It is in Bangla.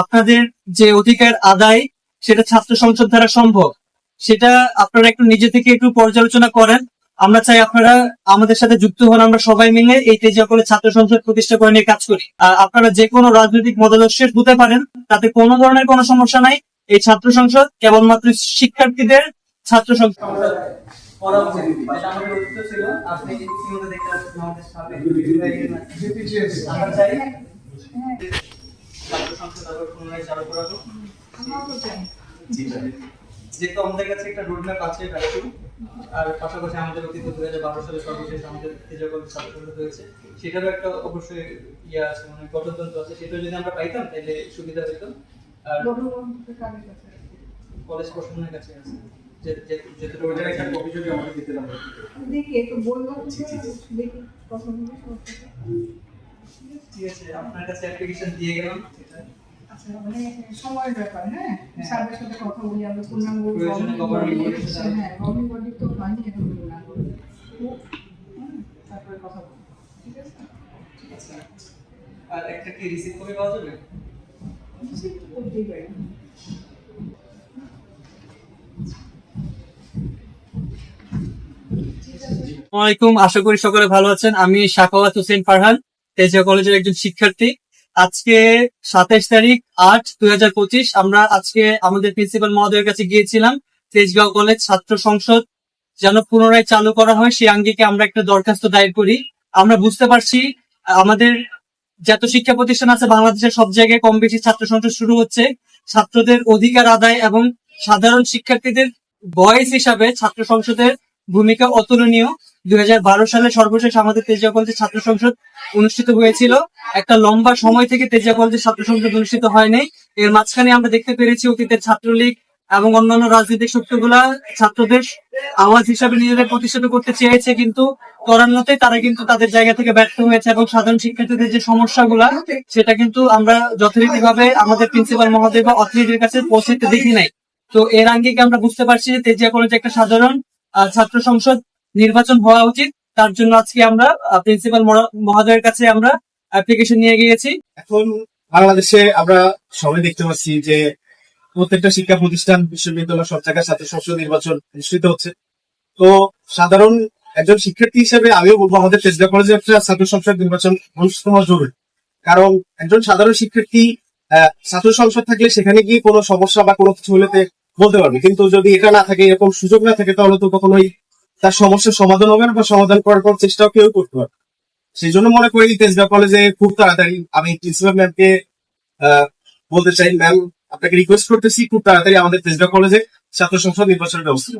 আপনাদের যে অধিকার আদায় সেটা ছাত্র সংসদ দ্বারা সম্ভব, সেটা আপনারা একটু নিজে থেকে একটু পর্যালোচনা করেন। আমরা চাই আপনারা আমাদের সাথে যুক্ত হন, আমরা সবাই মিলে এই তেজিয়া কলেজ ছাত্র সংসদ প্রতিষ্ঠা করে নিয়ে কাজ করি। আপনারা যে কোনো রাজনৈতিক মতাদর্শের হতে পারেন, তাতে কোনো ধরনের কোনো সমস্যা নাই। এই ছাত্র সংসদ কেবলমাত্র শিক্ষার্থীদের ছাত্র সংসদ করা উচিত। এটা আমাদের উদ্দেশ্য ছিল। আপনি ইতিমধ্যে দেখতে পাচ্ছেন আমাদের সামনে আমরা চাই ছাত্র সংসদ আবার পুনরায় চালু করাবো। যেহেতু আমাদের কাছে একটা রোডম্যাপ আছে রাখছি, আর পাশাপাশি আমাদের অতীত 2012 সালে সর্বশেষ আমাদের তেজিয়া কলেজ ছাত্র সংসদ হয়েছে, সেটারও একটা অবশ্যই ইয়ে আছে, মানে গঠনতন্ত্র আছে। সেটা যদি আমরা পাইতাম তাহলে সুবিধা হতো। আর কলেজ প্রশাসনের কাছে আছে, যেহেতু ওইটার একটা কপি যদি আমাকে দিতে দাও দেখি একটু বলবো। দেখি প্রথম ঠিক আছে, আপনার কাছে অ্যাপ্লিকেশন দিয়ে গেলাম। আচ্ছা, মানে সময়ের ব্যাপার। হ্যাঁ, স্যারের সাথে কথা বলি আমরা পূর্ণাঙ্গ গভর্নমেন্ট বডি তো হয়নি, এটা পূর্ণাঙ্গ তারপরে কথা বলবো। ঠিক আছে, আচ্ছা। আর একটা কি রিসিভ করে পাওয়া যাবে? রিসিভ করতেই পারি। আসসালামু আলাইকুম, আশা করি সকলে ভালো আছেন। আমি শাখাওয়াত হোসেন ফারহান, তেজিয়া কলেজের একজন শিক্ষার্থী। আজকে 27 তারিখ 8, 2025 আমরা আজকে আমাদের প্রিন্সিপাল মহোদয়ের কাছে গিয়েছিলাম। তেজগাঁও কলেজ ছাত্র সংসদ যেন পুনরায় চালু করা হয়, সেই আঙ্গিকে আমরা একটা দরখাস্ত দায়ের করি। আমরা বুঝতে পারছি আমাদের যত শিক্ষা প্রতিষ্ঠান আছে বাংলাদেশের সব জায়গায় কম বেশি ছাত্র সংসদ শুরু হচ্ছে। ছাত্রদের অধিকার আদায় এবং সাধারণ শিক্ষার্থীদের ভয়েস হিসাবে ছাত্র সংসদের ভূমিকা অতুলনীয়। 2012 সালে সর্বশেষ আমাদের তেজিয়া কলেজের ছাত্র সংসদ অনুষ্ঠিত হয়েছিল। একটা লম্বা সময় থেকে তেজিয়া কলেজের ছাত্র সংসদ অনুষ্ঠিত হয়নি। এর মাঝখানে আমরা দেখতে পেরেছি অতীতের ছাত্রলীগ এবং অন্যান্য রাজনৈতিক শক্তিগুলা ছাত্রদের আওয়াজ হিসাবে নিজেদের প্রতিষ্ঠিত করতে চেয়েছে, কিন্তু করানোতে তারা কিন্তু তাদের জায়গা থেকে ব্যর্থ হয়েছে এবং সাধারণ শিক্ষার্থীদের যে সমস্যাগুলা সেটা কিন্তু আমরা যথারীতিভাবে আমাদের প্রিন্সিপাল মহোদয় বা অথরিটির কাছে পৌঁছতে দেখি নাই। তো এর আঙ্গিকে আমরা বুঝতে পারছি যে তেজিয়া কলেজে একটা সাধারণ ছাত্র সংসদ নির্বাচন হওয়া উচিত। তার জন্য আজকে আমরা প্রিন্সিপাল মহোদয়ের কাছে আমরা অ্যাপ্লিকেশন নিয়ে গিয়েছি। এখন বাংলাদেশে আমরা সবাই দেখতে পাচ্ছি যে প্রত্যেকটা শিক্ষা প্রতিষ্ঠান, বিশ্ববিদ্যালয়, সব জায়গায় ছাত্র সংসদ নির্বাচন অনুষ্ঠিত হচ্ছে। তো সাধারণ একজন শিক্ষার্থী হিসেবে আমিও বলবো আমাদের তেজগাঁও কলেজে একটা ছাত্র সংসদ নির্বাচন অনুষ্ঠিত হওয়া জরুরি। কারণ একজন সাধারণ শিক্ষার্থী ছাত্র সংসদ থাকলে সেখানে গিয়ে কোনো সমস্যা বা কোনো কিছু হলে বলতে পারবে, কিন্তু যদি এটা না থাকে, এরকম সুযোগ না থাকে, তাহলে তো কখনোই তার সমস্যার সমাধান হবে না বা সমাধান করার পর চেষ্টাও কেউ করতে পারবে। সেই জন্য মনে করি তেজগাঁও কলেজে খুব তাড়াতাড়ি, আমি প্রিন্সিপাল ম্যামকে বলতে চাই, ম্যাম আপনাকে রিকোয়েস্ট করতেছি খুব তাড়াতাড়ি আমাদের তেজগাঁও কলেজে ছাত্র সংসদ নির্বাচনের ব্যবস্থা।